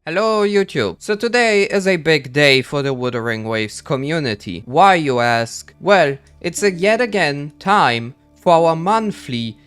Hello YouTube! So today is a big day for the Wuthering Waves community. Why, you ask? Well, it's yet again time for our monthly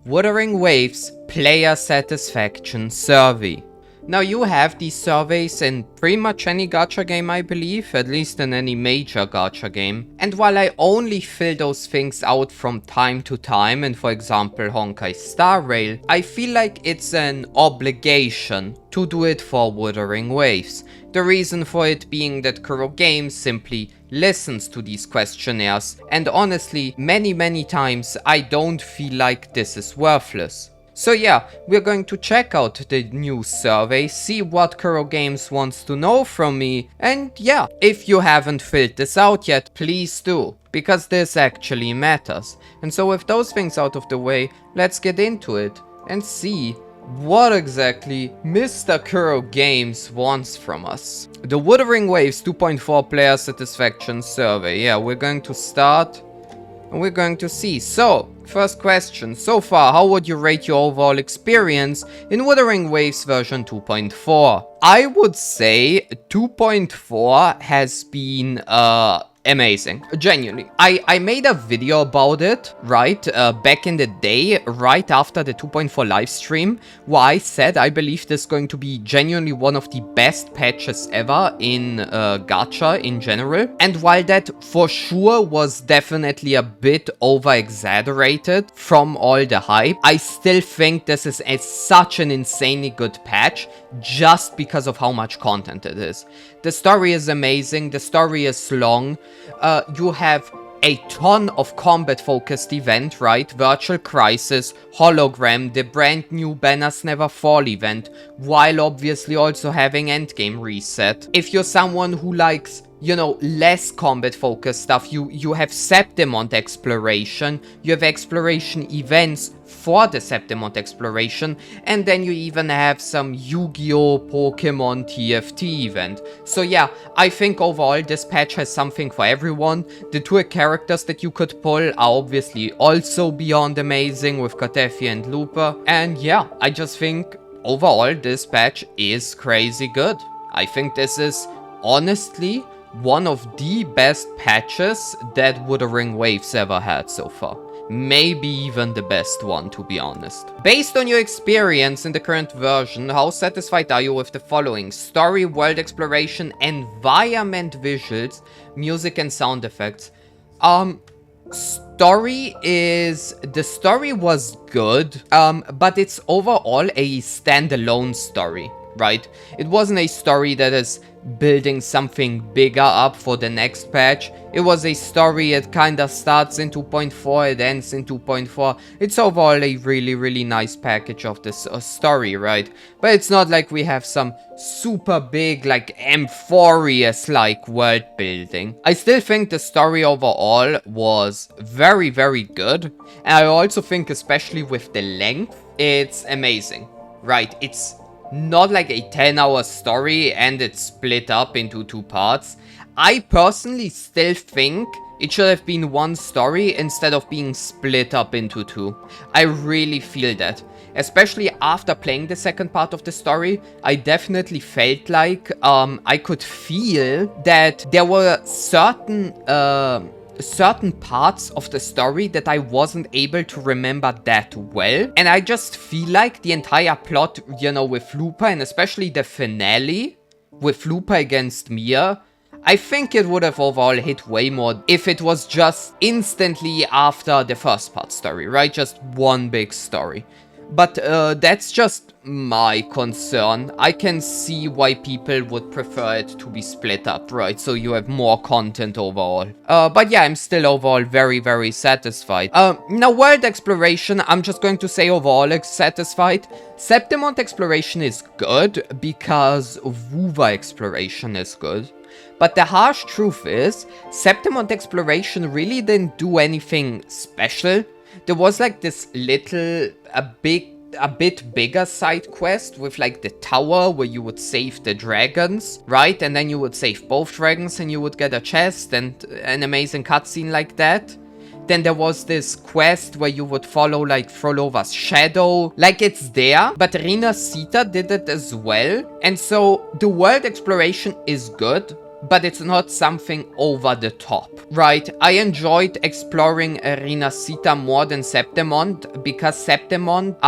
Wuthering Waves player satisfaction survey. Now, you have these surveys in pretty much any gacha game, I believe, at least in any major gacha game. And while I only fill those things out from time to time, in for example Honkai Star Rail, I feel like it's an obligation to do it for Wuthering Waves. The reason for it being that Kuro Games simply listens to these questionnaires, and honestly, many times I don't feel like this is worthless. So yeah, we're going to check out the new survey, see what Kuro Games wants to know from me, and yeah, if you haven't filled this out yet, please do, because this actually matters. And so with those things out of the way, let's get into it and see what exactly Mr. Kuro Games wants from us. The Wuthering Waves 2.4 player satisfaction survey. Yeah, we're going to start and we're going to see. So, first question. So far, how would you rate your overall experience in Wuthering Waves version 2.4? I would say 2.4 has been amazing, genuinely. I made a video about it, right, back in the day, right after the 2.4 live stream, where I said I believe this is going to be genuinely one of the best patches ever in gacha in general. And while that for sure was definitely a bit over-exaggerated from all the hype, I still think this is such an insanely good patch just because of how much content it is. The story is amazing, the story is long, you have a ton of combat-focused event, right? Virtual Crisis, Hologram, the brand new Banners Never Fall event, while obviously also having Endgame Reset. If you're someone who likes, you know, less combat-focused stuff, you have Septimont Exploration, you have exploration events for the Septimont Exploration, and then you even have some Yu-Gi-Oh! Pokemon TFT event. So yeah, I think overall this patch has something for everyone. The two characters that you could pull are obviously also beyond amazing with Katefi and Looper, and yeah, I just think overall this patch is crazy good. I think this is honestly one of the best patches that Wuthering Waves ever had so far. Maybe even the best one, to be honest. Based on your experience in the current version, how satisfied are you with the following? Story, world exploration, environment visuals, music and sound effects. The story was good, but it's overall a standalone story, right? It wasn't a story that is building something bigger up for the next patch. It was a story, it kinda starts in 2.4, it ends in 2.4. It's overall a really nice package of this story, right? But it's not like we have some super big, like, Amphorius-like world building. I still think the story overall was very good. And I also think, especially with the length, it's amazing, right? It's not like a 10-hour story and it's split up into two parts. I personally still think it should have been one story instead of being split up into two. I really feel that. Especially after playing the second part of the story, I definitely felt like I could feel that there were certain parts of the story that I wasn't able to remember that well. And I just feel like the entire plot, you know, with Looper, and especially the finale with Looper against Mia, I think it would have overall hit way more if it was just instantly after the first part story, right? Just one big story. But that's just my concern. I can see why people would prefer it to be split up, right? So you have more content overall. But yeah, I'm still overall very satisfied. Now, world exploration, I'm just going to say overall satisfied. Septimont exploration is good because WuWa exploration is good. But the harsh truth is, Septimont exploration really didn't do anything special. There was like this little, a bit bigger side quest with like the tower where you would save the dragons, right? And then you would save both dragons and you would get a chest and an amazing cutscene like that. Then there was this quest where you would follow like Frolova's shadow. Like it's there, but Rina Sita did it as well. And so the world exploration is good, but it's not something over the top, right? I enjoyed exploring Rina Sita more than Septimond, because Septimond,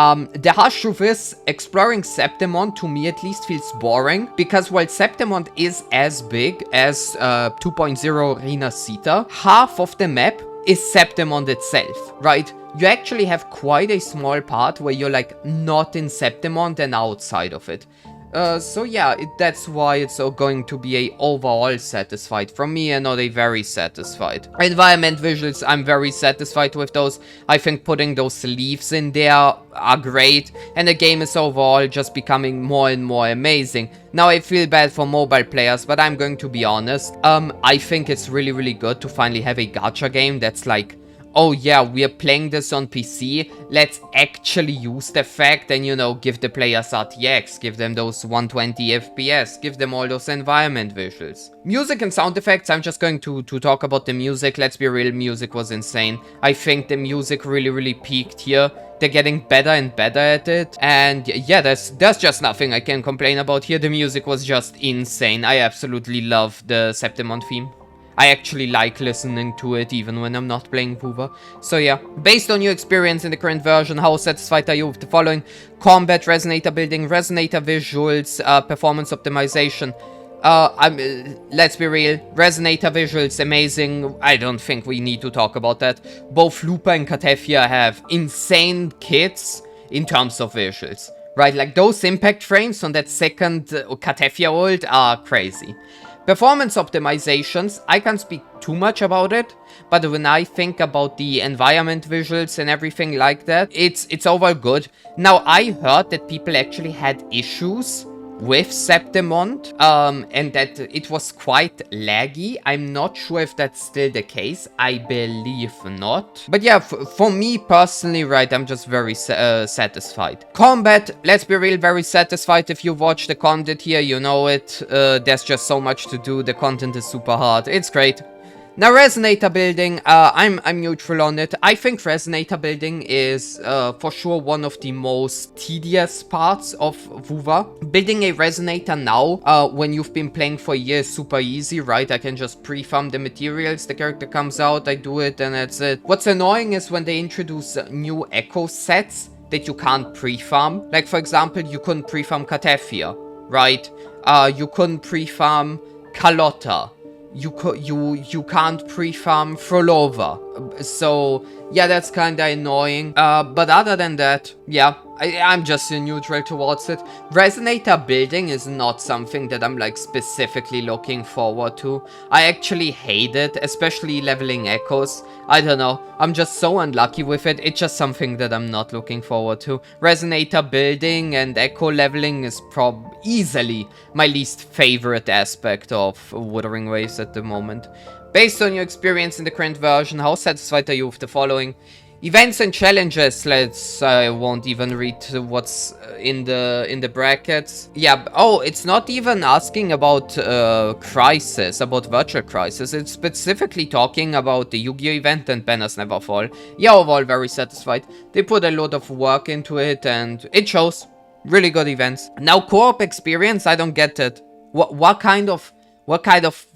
the harsh truth is, exploring Septimond to me at least feels boring, because while Septimond is as big as 2.0 Rina Sita, half of the map is Septimond itself, right? You actually have quite a small part where you're like not in Septimond and outside of it. So yeah, that's why it's going to be a overall satisfied from me and not a very satisfied. Environment visuals, I'm very satisfied with those. I think putting those leaves in there are great, and the game is overall just becoming more and more amazing. Now I feel bad for mobile players, but I'm going to be honest. I think it's really, really good to finally have a gacha game that's like, oh yeah, we are playing this on PC, let's actually use the fact and, you know, give the players RTX, give them those 120 FPS, give them all those environment visuals. Music and sound effects, I'm just going to talk about the music. Let's be real, music was insane. I think the music really, really peaked here. They're getting better and better at it, and yeah, there's just nothing I can complain about here. The music was just insane. I absolutely love the Septimond theme. I actually like listening to it even when I'm not playing WuWa. So yeah, based on your experience in the current version, how satisfied are you with the following? Combat, resonator building, resonator visuals, performance optimization. Let's be real, resonator visuals, amazing. I don't think we need to talk about that. Both Lupa and Katefia have insane kits in terms of visuals, right? Like those impact frames on that second Katefia ult are crazy. Performance optimizations, I can't speak too much about it, but when I think about the environment visuals and everything like that, it's overall good. Now, I heard that people actually had issues with Septimond, and that it was quite laggy. I'm not sure if that's still the case. I believe not. But yeah, for me personally, right, I'm just very satisfied. Combat, let's be real, very satisfied. If you watch the content here, you know it. There's just so much to do. The content is super hard. It's great. Now, resonator building, I'm neutral on it. I think resonator building is for sure one of the most tedious parts of WuWa. Building a resonator now, when you've been playing for a year, is super easy, right? I can just pre-farm the materials, the character comes out, I do it, and that's it. What's annoying is when they introduce new echo sets that you can't pre-farm. Like, for example, you couldn't pre-farm Katefia, right? You couldn't pre-farm Carlotta. You can't pre-farm Frolova. So, yeah, that's kinda annoying. But other than that, yeah, I'm just neutral towards it. Resonator building is not something that I'm, like, specifically looking forward to. I actually hate it, especially leveling echoes. I don't know, I'm just so unlucky with it. It's just something that I'm not looking forward to. Resonator building and echo leveling is easily my least favorite aspect of Wuthering Waves at the moment. Based on your experience in the current version, how satisfied are you with the following? Events and challenges, I won't even read what's in the brackets. Yeah, oh, it's not even asking about Crisis, about Virtual Crisis. It's specifically talking about the Yu-Gi-Oh! Event and Banners Never Fall. Yeah, overall very satisfied. They put a lot of work into it and it shows. Really good events. Now, co-op experience, I don't get it. What kind of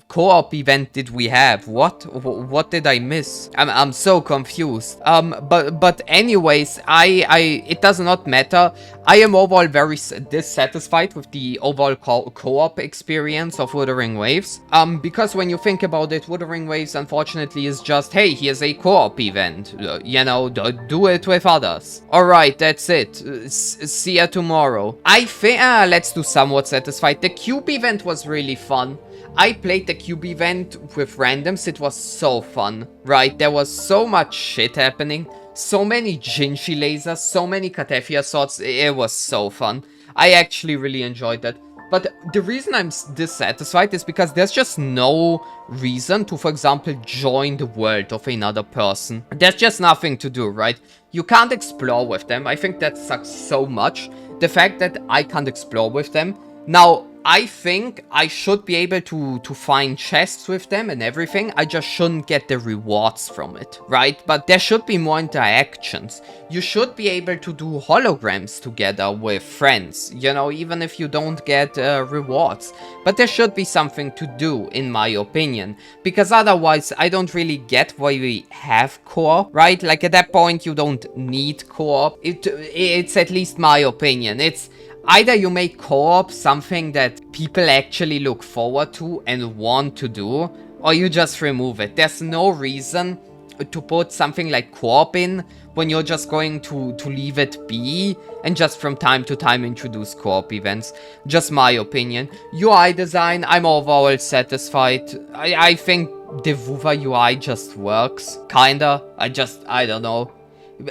co-op event did we have? What did I miss? I'm so confused. But anyways, it does not matter. I am overall very dissatisfied with the overall co-op experience of Wuthering Waves. Because when you think about it, Wuthering Waves unfortunately is just, hey, here's a co-op event. You know, do it with others. Alright, that's it. See ya tomorrow. I think, let's do somewhat satisfied. The Cube event was really fun. I played the Cube event with randoms, it was so fun, right? There was so much shit happening, so many Jinshi lasers, so many Katefia swords, it was so fun. I actually really enjoyed that. But the reason I'm dissatisfied is because there's just no reason to, for example, join the world of another person. There's just nothing to do, right? You can't explore with them, I think that sucks so much. The fact that I can't explore with them. Now, I think I should be able to find chests with them and everything. I just shouldn't get the rewards from it, right? But there should be more interactions. You should be able to do holograms together with friends, you know, even if you don't get rewards. But there should be something to do, in my opinion, because otherwise I don't really get why we have co-op, right? Like, at that point you don't need co-op. It's at least my opinion. It's either you make co-op something that people actually look forward to and want to do, or you just remove it. There's no reason to put something like co-op in when you're just going to leave it be and just from time to time introduce co-op events. Just my opinion. UI design, I'm overall satisfied. I think the WuWa UI just works. Kinda. I don't know.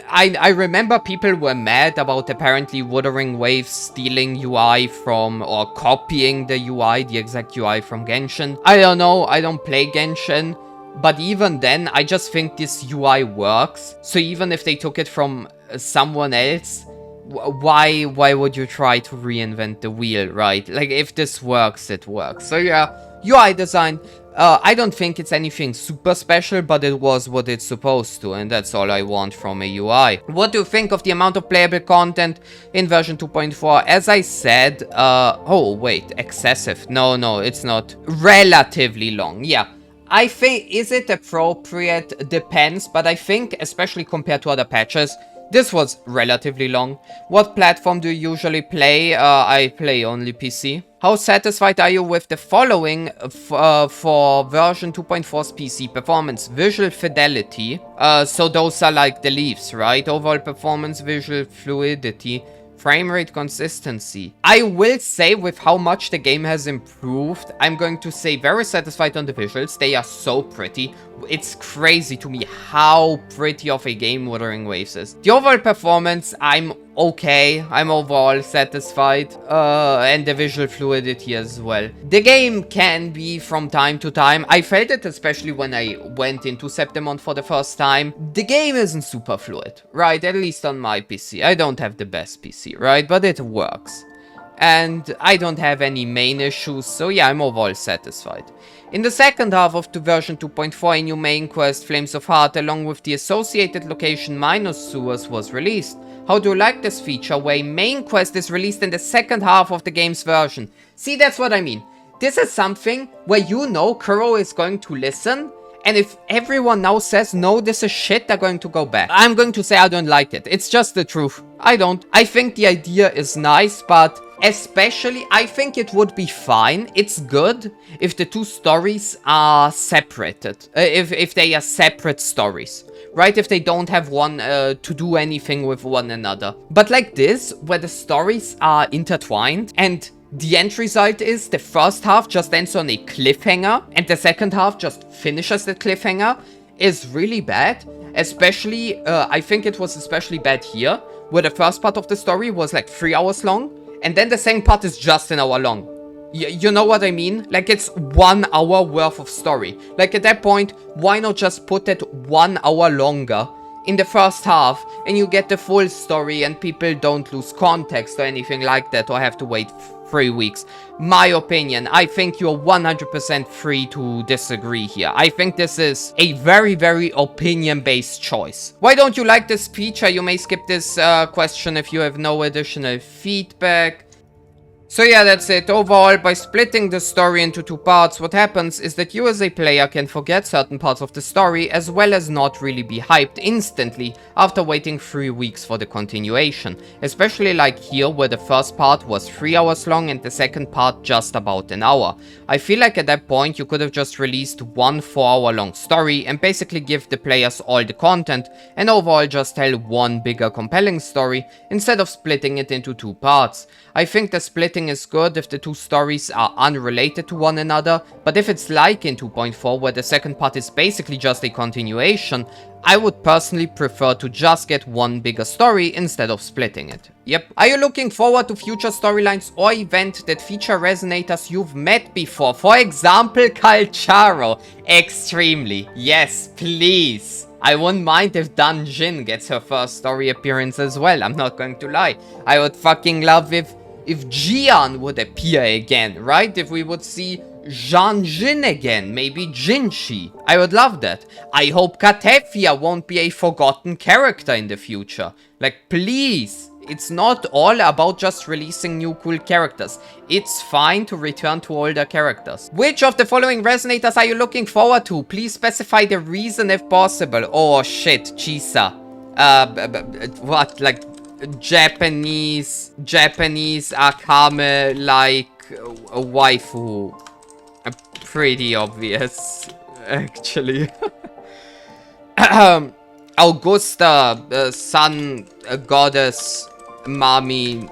I remember people were mad about apparently Wuthering Waves stealing UI from, or copying the UI, the exact UI from Genshin. I don't know, I don't play Genshin, but even then, I just think this UI works. So even if they took it from someone else, why would you try to reinvent the wheel, right? Like, if this works, it works. So yeah, UI design. I don't think it's anything super special, but it was what it's supposed to, and that's all I want from a UI. What do you think of the amount of playable content in version 2.4? As I said, oh wait, excessive. No, it's not. Relatively long, yeah. I think, is it appropriate? Depends, but I think, especially compared to other patches, this was relatively long. What platform do you usually play? I play only PC. How satisfied are you with the following for version 2.4's PC performance? Visual fidelity. So those are like the leaves, right? Overall performance, visual fluidity, frame rate consistency. I will say with how much the game has improved, I'm going to say very satisfied on the visuals. They are so pretty. It's crazy to me how pretty of a game Wuthering Waves is. The overall performance, I'm okay. I'm overall satisfied. And the visual fluidity as well. The game can be from time to time. I felt it especially when I went into Septemon for the first time. The game isn't super fluid, right? At least on my PC. I don't have the best PC, right? But it works. And I don't have any main issues, so yeah, I'm overall satisfied. In the second half of the version 2.4, a new main quest, Flames of Heart, along with the associated location minus sewers, was released. How do you like this feature, where a main quest is released in the second half of the game's version? See, that's what I mean. This is something where you know Kuro is going to listen, and if everyone now says, no, this is shit, they're going to go back. I'm going to say I don't like it. It's just the truth. I don't. I think the idea is nice, but especially, I think it would be fine. It's good if the two stories are separated. If they are separate stories. Right? If they don't have one to do anything with one another. But like this, where the stories are intertwined and the end result is the first half just ends on a cliffhanger and the second half just finishes the cliffhanger, is really bad. Especially, I think it was especially bad here, where the first part of the story was like 3 hours long, and then the second part is just an hour long. You know what I mean? Like, it's 1 hour worth of story. Like, at that point, why not just put it 1 hour longer in the first half, and you get the full story and people don't lose context or anything like that, or have to wait 3 weeks. My opinion, I think you're 100% free to disagree here. I think this is a very, very opinion-based choice. Why don't you like this feature? You may skip this question if you have no additional feedback. So yeah, that's it. Overall, by splitting the story into 2 parts, what happens is that you as a player can forget certain parts of the story, as well as not really be hyped instantly after waiting 3 weeks for the continuation. Especially like here, where the first part was 3 hours long and the second part just about an hour. I feel like at that point you could have just released 1 4-hour long story and basically give the players all the content, and overall just tell one bigger compelling story instead of splitting it into 2 parts. I think the splitting is good if the 2 stories are unrelated to one another, but if it's like in 2.4 where the second part is basically just a continuation, I would personally prefer to just get one bigger story instead of splitting it. Yep. Are you looking forward to future storylines or events that feature resonators you've met before? For example, Calcharo. Extremely. Yes, please. I wouldn't mind if Jin gets her first story appearance as well, I'm not going to lie. I would fucking love if if Jian would appear again, right? If we would see Zhang Jin again, maybe Jinshi. I would love that. I hope Katefia won't be a forgotten character in the future. Like, please. It's not all about just releasing new cool characters. It's fine to return to older characters. Which of the following resonators are you looking forward to? Please specify the reason if possible. Oh shit, Chisa. What? Like Japanese Akame like a waifu. Pretty obvious, actually. Augusta, sun goddess, mommy,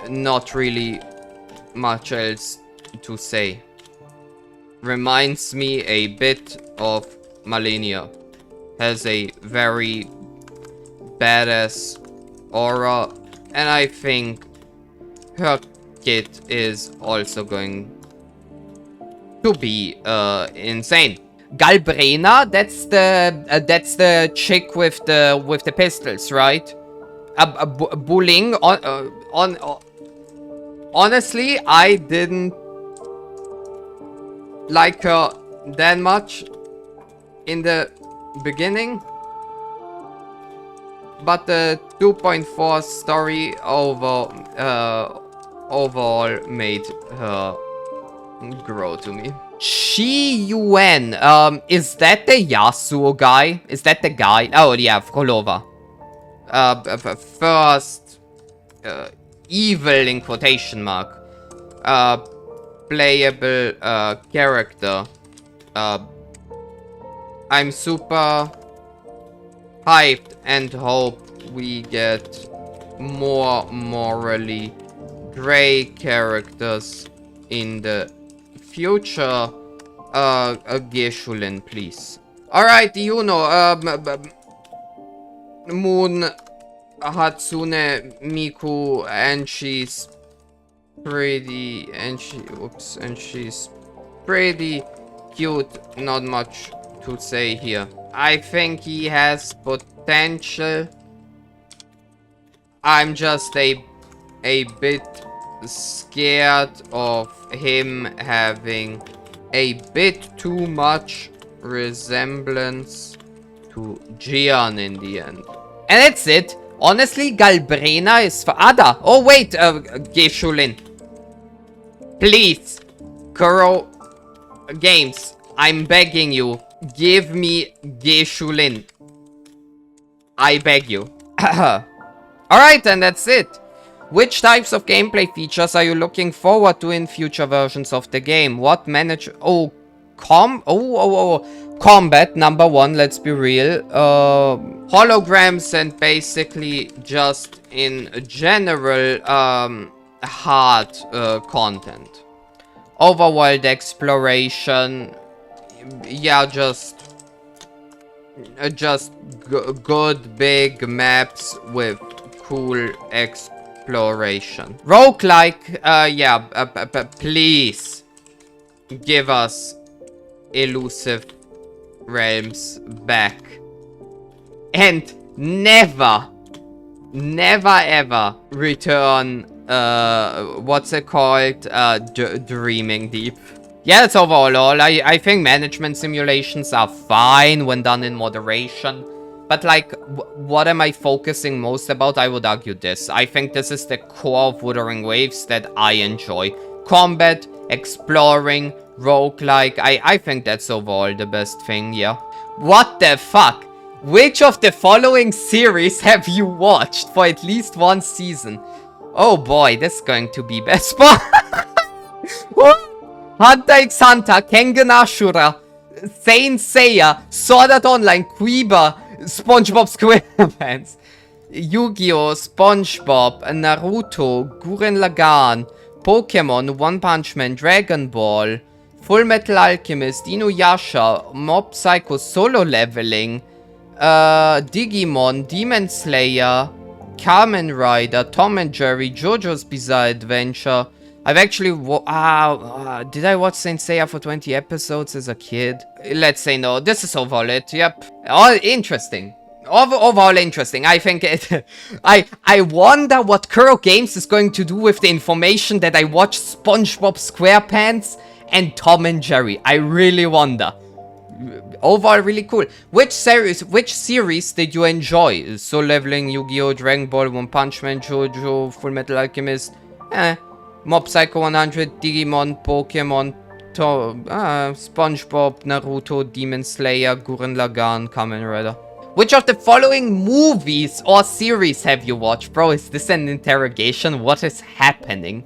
not really much else to say. Reminds me a bit of Malenia. Has a very badass aura, and I think her kit is also going to be insane. Galbrena, that's the chick with the pistols, right? Bullying on honestly, I didn't like her that much in the beginning, but the 2.4 story overall made her grow to me. Shi Yuan, is that the Yasuo guy? Is that the guy? Oh yeah, Frolova. First, evil in quotation mark, playable, character. I'm super hyped and hope we get more morally gray characters in the future. Geshulin, please. Alright, Moon Hatsune Miku, and she's pretty, and she's pretty cute. Not much to say here. I think he has potential. I'm just a bit scared of him having a bit too much resemblance to Jian in the end. And that's it. Honestly, Galbrena is for Ada. Oh wait, Geshulin. Please, Kuro Games, I'm begging you, give me Geshulin. I beg you. Alright, and that's it. Which types of gameplay features are you looking forward to in future versions of the game? What manage... Oh, combat, number one, let's be real. Holograms and basically just in general, hard content. Overworld exploration. Yeah, just good big maps with cool exploration. Roguelike, yeah, please give us Elusive Realms back. And never ever return, what's it called? Dreaming Deep. Yeah, that's overall all. I think management simulations are fine when done in moderation. But like, what am I focusing most about? I would argue this. I think this is the core of Wuthering Waves that I enjoy. Combat, exploring, roguelike. I think that's overall the best thing, yeah. What the fuck? Which of the following series have you watched for at least one season? Oh boy, this is going to be best part. Hunter x Hunter, Kengan Ashura, Saint Seiya, Sword Art Online, Quiba, SpongeBob SquarePants, Yu-Gi-Oh!, SpongeBob, Naruto, Gurren Lagann, Pokemon, One Punch Man, Dragon Ball, Full Metal Alchemist, Inuyasha, Mob Psycho Solo Leveling, Digimon, Demon Slayer, Kamen Rider, Tom and Jerry, JoJo's Bizarre Adventure. I've actually did I watch Saint Seiya for 20 episodes as a kid? Let's say no. This is overall it. Yep. All interesting. overall interesting. I think it... I wonder what Kuro Games is going to do with the information that I watched SpongeBob SquarePants and Tom and Jerry. I really wonder. Overall, really cool. Which series did you enjoy? Soul Leveling, Yu-Gi-Oh!, Dragon Ball, One Punch Man, JoJo, Full Metal Alchemist, Mob Psycho 100, Digimon, Pokemon, SpongeBob, Naruto, Demon Slayer, Gurren Lagann, Kamen Rider. Which of the following movies or series have you watched? Bro, is this an interrogation? What is happening?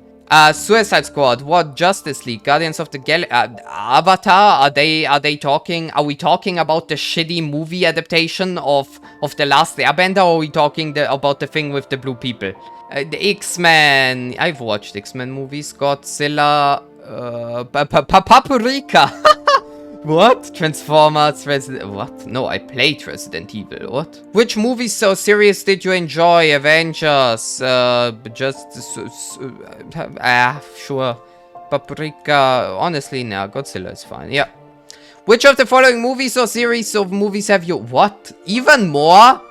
Suicide Squad, what? Justice League, Guardians of the Galaxy, Avatar, are we talking about the shitty movie adaptation of The Last Airbender, or are we talking about the thing with the blue people? The X-Men, I've watched X-Men movies, Godzilla, Paprika. What? Transformers, what? No, I played Resident Evil, what? Which movies or series did you enjoy? Avengers, sure. Paprika, honestly, nah, Godzilla is fine, yeah. Which of the following movies or series of movies have you... What? Even more?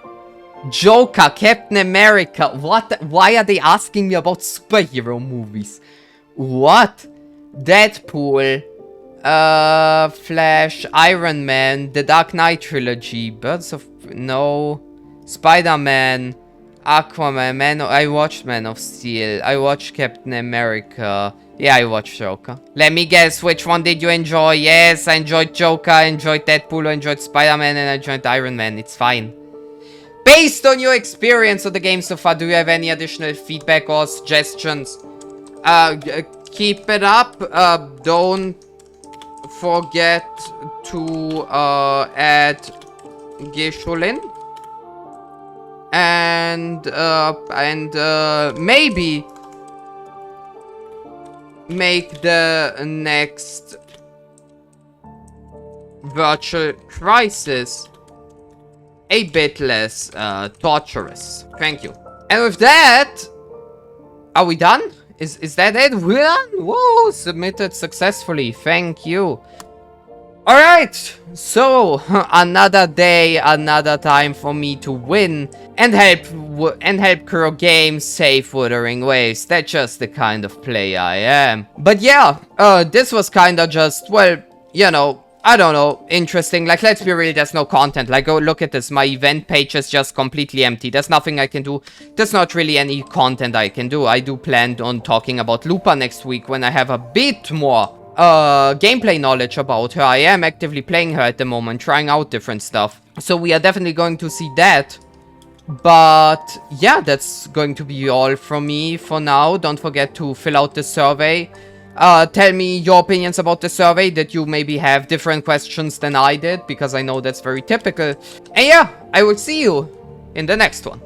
Joker, Captain America, what? Why are they asking me about superhero movies? What? Deadpool... Flash, Iron Man, The Dark Knight Trilogy, No, Spider-Man, Aquaman, I watched Man of Steel, I watched Captain America, yeah, I watched Joker. Let me guess, which one did you enjoy? Yes, I enjoyed Joker, I enjoyed Deadpool, I enjoyed Spider-Man, and I enjoyed Iron Man, it's fine. Based on your experience of the game so far, do you have any additional feedback or suggestions? Keep it up, don't forget to add Gisholin and maybe make the next virtual crisis a bit less torturous. Thank you. And with that, are we done? Is that it? We're done? Whoa, submitted successfully. Thank you. Alright, so another day, another time for me to win and help Kuro Games save Wuthering Waves. That's just the kind of player I am. But yeah, this was kinda just, well, you know, I don't know, interesting. Like, let's be real, there's no content. Like, go look at this. My event page is just completely empty. There's nothing I can do. There's not really any content I can do. I do plan on talking about Lupa next week when I have a bit more gameplay knowledge about her. I am actively playing her at the moment, trying out different stuff. So we are definitely going to see that. But yeah, that's going to be all from me for now. Don't forget to fill out the survey. Tell me your opinions about the survey, that you maybe have different questions than I did, because I know that's very typical. And yeah, I will see you in the next one.